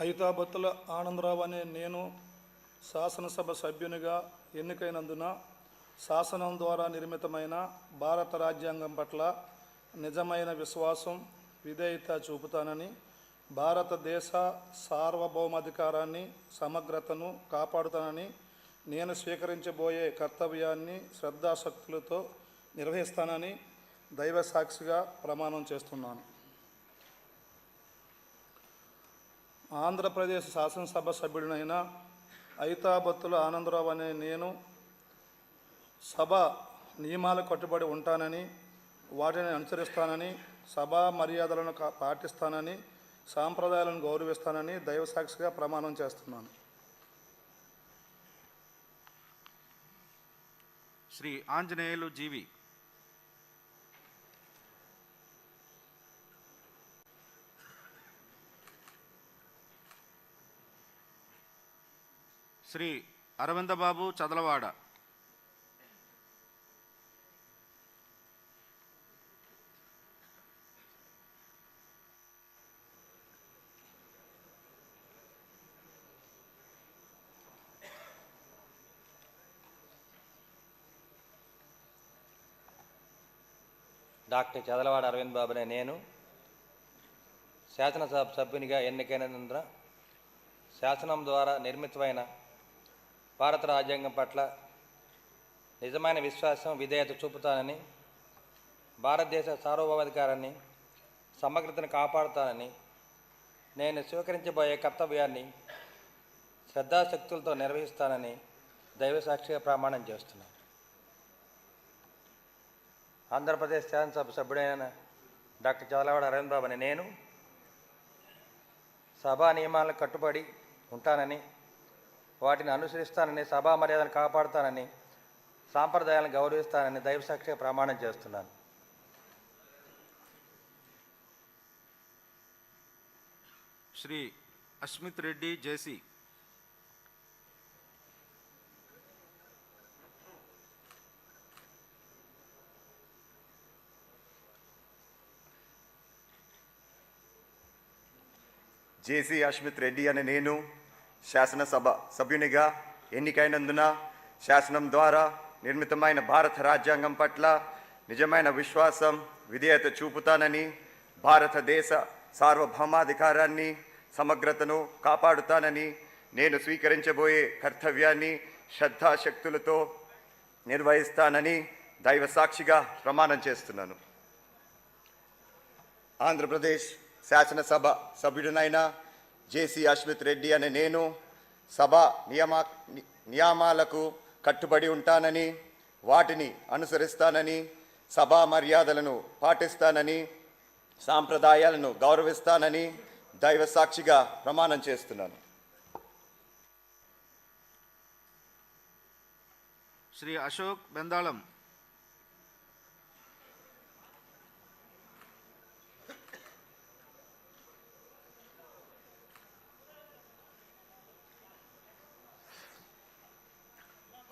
ఐతాబత్తుల ఆనందరావు అనే నేను శాసనసభ సభ్యునిగా ఎన్నికైనందున శాసనం ద్వారా నిర్మితమైన భారత రాజ్యాంగం పట్ల నిజమైన విశ్వాసం, విధేయత చూపుతానని, భారతదేశ సార్వభౌమాధికారాన్ని, సమగ్రతను కాపాడుతానని నేను స్వీకరించబోయే కర్తవ్యాన్ని శ్రద్ధాశక్తులతో నిర్వహిస్తానని దైవ సాక్షిగా ప్రమాణం చేస్తున్నాను. ఆంధ్రప్రదేశ్ శాసనసభ సభ్యుడినైన ఐతాబత్తుల ఆనందరావు అనే నేను సభ నియమాలకు కట్టుబడి ఉంటానని, వాటిని అనుసరిస్తానని, సభా మర్యాదలను పాటిస్తానని, సాంప్రదాయాలను గౌరవిస్తానని దైవ సాక్షిగా ప్రమాణం చేస్తున్నాను. శ్రీ ఆంజనేయులు జీవి. శ్రీ అరవిందబాబు చదలవాడ. డాక్టర్ చదలవాడ అరవింద్ బాబు అనే నేను శాసనసభ సభ్యునిగా ఎన్నికైనందున శాసనం ద్వారా నిర్మితమైన భారత రాజ్యాంగం పట్ల నిజమైన విశ్వాసం, విధేయత చూపుతానని, భారతదేశ సార్వభౌమాధికారాన్ని, సమగ్రతను కాపాడుతానని నేను స్వీకరించబోయే కర్తవ్యాన్ని శ్రద్ధాశక్తులతో నిర్వహిస్తానని దైవసాక్షిగా ప్రమాణం చేస్తున్నాను. ఆంధ్రప్రదేశ్ శాసనసభ సభ్యుడైన డాక్టర్ చదలవాడ అరవింద్ బాబు అనే నేను సభా నియమాలకు కట్టుబడి ఉంటానని, వాటిని అనుసరిస్తానని, సభా మర్యాదను కాపాడుతానని, సాంప్రదాయాలను గౌరవిస్తానని దైవసాక్షిగా ప్రమాణం చేస్తున్నాను. శ్రీ అస్మిత్ రెడ్డి జేసీ. జేసీ అస్మిత్ రెడ్డి అనే నేను శాసనసభ సభ్యునిగా ఎన్నికైనందున శాసనం ద్వారా నిర్మితమైన భారత రాజ్యాంగం పట్ల నిజమైన విశ్వాసం, విధేయత చూపుతానని, భారతదేశ సార్వభౌమాధికారాన్ని, సమగ్రతను కాపాడుతానని నేను స్వీకరించబోయే కర్తవ్యాన్ని శ్రద్ధాశక్తులతో నిర్వహిస్తానని దైవ సాక్షిగా ప్రమాణం చేస్తున్నాను. ఆంధ్రప్రదేశ్ శాసనసభ సభ్యుడినైన జేసీ అస్మిత్ రెడ్డి అనే నేను సభ నియమాలకు కట్టుబడి ఉంటానని, వాటిని అనుసరిస్తానని, సభా మర్యాదలను పాటిస్తానని, సాంప్రదాయాలను గౌరవిస్తానని దైవ సాక్షిగా ప్రమాణం చేస్తున్నాను. శ్రీ అశోక్ బెందాళం.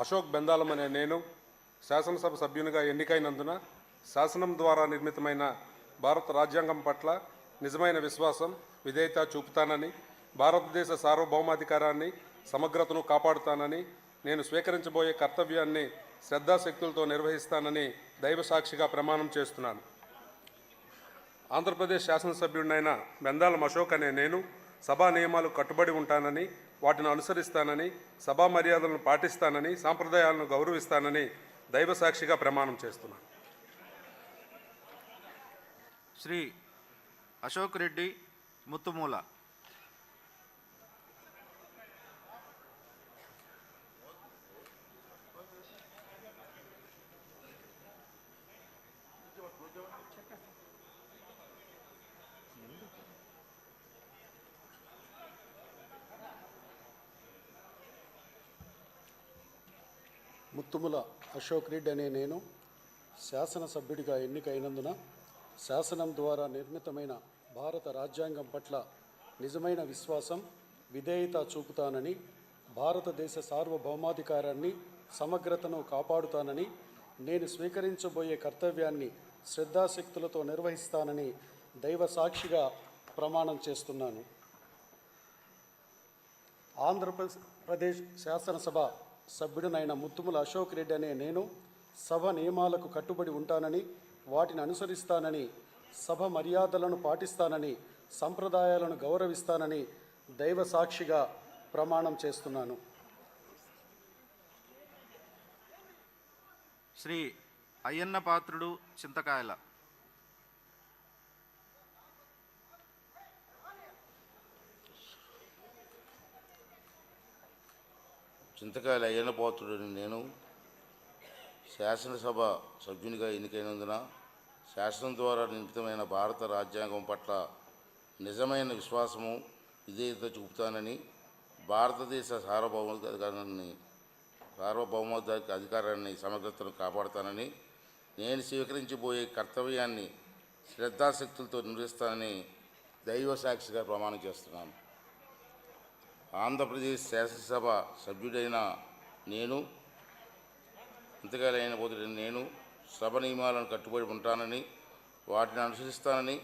అశోక్ బెందాళం అనే నేను శాసనసభ సభ్యునిగా ఎన్నికైనందున శాసనం ద్వారా నిర్మితమైన భారత రాజ్యాంగం పట్ల నిజమైన విశ్వాసం, విధేయత చూపుతానని, భారతదేశ సార్వభౌమాధికారాన్ని, సమగ్రతను కాపాడుతానని నేను స్వీకరించబోయే కర్తవ్యాన్ని శ్రద్ధాశక్తులతో నిర్వహిస్తానని దైవ సాక్షిగా ప్రమాణం చేస్తున్నాను. ఆంధ్రప్రదేశ్ శాసనసభ్యుడినైన బెందాళం అశోక్ అనే నేను సభా నియమాలకు కట్టుబడి ఉంటానని, వాటిని అనుసరిస్తానని, సభా మర్యాదలను పాటిస్తానని, సాంప్రదాయాలను గౌరవిస్తానని దైవ సాక్షిగా ప్రమాణం చేస్తున్నాను. శ్రీ అశోక్ రెడ్డి ముత్తుమూల. ముత్తుముల అశోక్ రెడ్డి అనే నేను శాసనసభ్యుడిగా ఎన్నికైనందున శాసనం ద్వారా నిర్మితమైన భారత రాజ్యాంగం పట్ల నిజమైన విశ్వాసం, విధేయత చూపుతానని, భారతదేశ సార్వభౌమాధికారాన్ని, సమగ్రతను కాపాడుతానని నేను స్వీకరించబోయే కర్తవ్యాన్ని శ్రద్ధాశక్తులతో నిర్వహిస్తానని దైవ సాక్షిగా ప్రమాణం చేస్తున్నాను. ఆంధ్రప్రదేశ్ శాసనసభ సభ్యుడినైన ముత్తుముల అశోక్ రెడ్డి అనే నేను సభ నియమాలకు కట్టుబడి ఉంటానని, వాటిని అనుసరిస్తానని, సభ మర్యాదలను పాటిస్తానని, సంప్రదాయాలను గౌరవిస్తానని దైవ సాక్షిగా ప్రమాణం చేస్తున్నాను. శ్రీ అయ్యన్న పాత్రుడు చింతకాయల. చింతకాయల అయ్యన్న పాత్రుడిని నేను శాసనసభ సభ్యునిగా ఎన్నికైనందున శాసనం ద్వారా నిర్మితమైన భారత రాజ్యాంగం పట్ల నిజమైన విశ్వాసము విధేయత చూపుతానని, భారతదేశ సార్వభౌమాధికారాన్ని సమగ్రతను కాపాడుతానని, నేను స్వీకరించబోయే కర్తవ్యాన్ని శ్రద్ధాశక్తులతో నిర్వహిస్తానని దైవ సాక్షిగా ప్రమాణం చేస్తున్నాను. ఆంధ్రప్రదేశ్ శాసనసభ సభ్యుడైన నేను ఇంతకాలైన పోతున్న నేను సభ నియమాలను కట్టుబడి ఉంటానని, వాటిని అనుసరిస్తానని,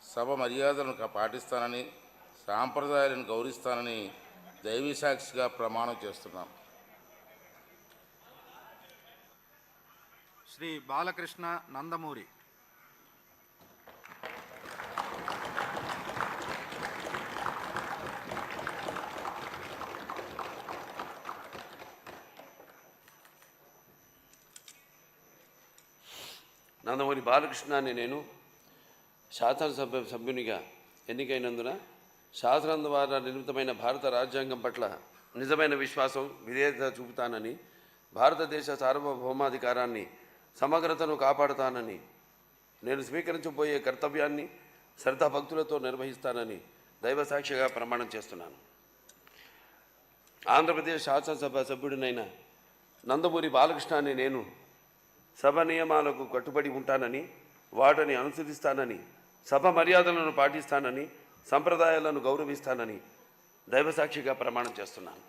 సభ మర్యాదలను పాటిస్తానని, సాంప్రదాయాలను గౌరవిస్తానని దైవీ సాక్షిగా ప్రమాణం చేస్తున్నాను. శ్రీ బాలకృష్ణ నందమూరి. నందమూరి బాలకృష్ణ అనే నేను శాసనసభ సభ్యునిగా ఎన్నికైనందున శాసనం ద్వారా నిర్మితమైన భారత రాజ్యాంగం పట్ల నిజమైన విశ్వాసం విధేయత చూపుతానని, భారతదేశ సార్వభౌమాధికారాన్ని సమగ్రతను కాపాడుతానని, నేను స్వీకరించబోయే కర్తవ్యాన్ని శ్రద్ధాభక్తులతో నిర్వహిస్తానని దైవ సాక్షిగా ప్రమాణం చేస్తున్నాను. ఆంధ్రప్రదేశ్ శాసనసభ సభ్యుడినైన నందమూరి బాలకృష్ణ అనే నేను సభ నియమాలకు కట్టుబడి ఉంటానని, వాటిని అనుసరిస్తానని, సభ మర్యాదలను పాటిస్తానని, సంప్రదాయాలను గౌరవిస్తానని దైవసాక్షిగా ప్రమాణం చేస్తున్నాను.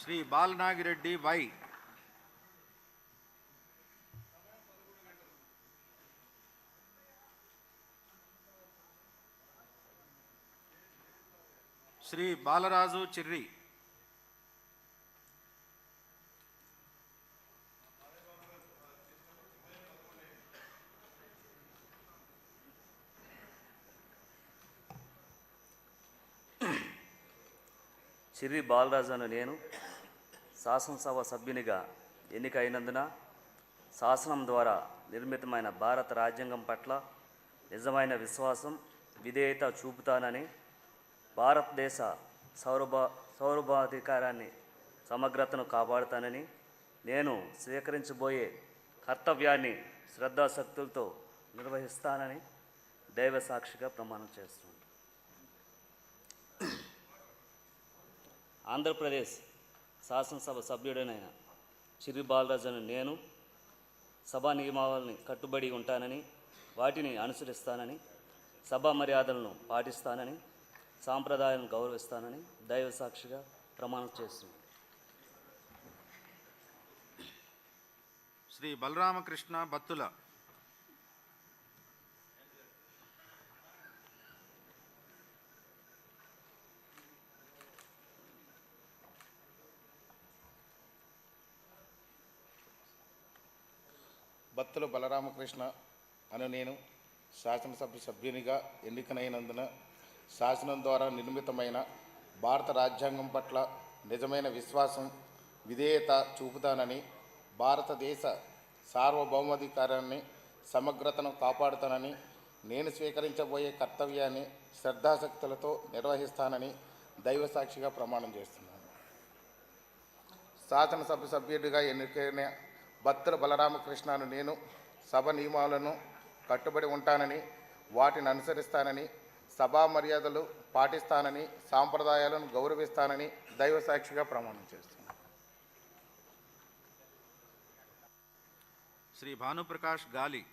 శ్రీ బాలనాగిరెడ్డి వై. శ్రీ బాలరాజు చిర్రి. చిర్రి బాలరాజు అను నేను శాసనసభ సభ్యునిగా ఎన్నికైనందున శాసనం ద్వారా నిర్మితమైన భారత రాజ్యాంగం పట్ల నిజమైన విశ్వాసం విధేయత చూపుతానని, భారతదేశ సార్వభౌమాధికారాన్ని సమగ్రతను కాపాడుతానని, నేను స్వీకరించబోయే కర్తవ్యాన్ని శ్రద్ధాశక్తులతో నిర్వహిస్తానని దైవ సాక్షిగా ప్రమాణం చేస్తున్నాను. ఆంధ్రప్రదేశ్ శాసనసభ సభ్యుడైన చిర్రి బాలరాజు అనే నేను సభా నియమావళిని కట్టుబడి ఉంటానని, వాటిని అనుసరిస్తానని, సభా మర్యాదలను పాటిస్తానని, సాంప్రదాయాలను గౌరవిస్తానని దైవ సాక్షిగా ప్రమాణం చేస్తున్నాను. శ్రీ బలరామకృష్ణ బత్తుల. బత్తుల బలరామకృష్ణ అను నేను శాసనసభ సభ్యునిగా ఎన్నికైనందున శాసనం ద్వారా నిర్మితమైన భారత రాజ్యాంగం పట్ల నిజమైన విశ్వాసం విధేయత చూపుతానని, భారతదేశ సార్వభౌమాధికారాన్ని సమగ్రతను కాపాడుతానని, నేను స్వీకరించబోయే కర్తవ్యాన్ని శ్రద్ధాశక్తులతో నిర్వహిస్తానని దైవ సాక్షిగా ప్రమాణం చేస్తున్నాను. శాసనసభ సభ్యుడిగా ఎన్నికైన బత్తుల బలరామకృష్ణను నేను సభ నియమాలను కట్టుబడి ఉంటానని, వాటిని అనుసరిస్తానని, సభా మర్యాదలు పాటిస్తానని, సాంప్రదాయాలను గౌరవిస్తానని దైవ సాక్షిగా ప్రమాణం చేస్తున్నాను. శ్రీ భానుప్రకాష్ గాలి.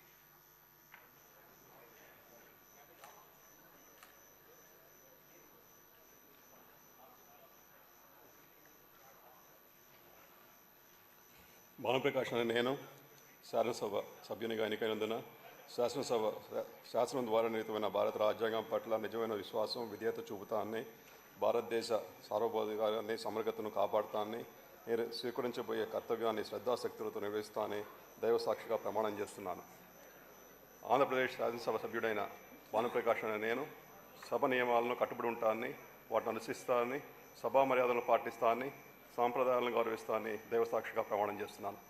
భానుప్రకాష్ అనే నేను శాసనసభ సభ్యునిగా ఎన్నికైనందున శాసనం ద్వారా నిర్మితమైన భారత రాజ్యాంగం పట్ల నిజమైన విశ్వాసం విధేయత చూపుతానని, భారతదేశ సార్వభౌమికాన్ని సమగ్రతను కాపాడుతానని, నేను స్వీకరించబోయే కర్తవ్యాన్ని శ్రద్ధాశక్తులతో నిర్వహిస్తానని దైవ సాక్షిగా ప్రమాణం చేస్తున్నాను. ఆంధ్రప్రదేశ్ శాసనసభ సభ్యుడైన భానుప్రకాష్ అనే నేను సభ నియమాలను కట్టుబడి ఉంటానని, వాటిని అనుసరిస్తానని, సభా మర్యాదలను పాటిస్తానని, సాంప్రదాయాలను గౌరవిస్తానని దైవ సాక్షిగా ప్రమాణం చేస్తున్నాను.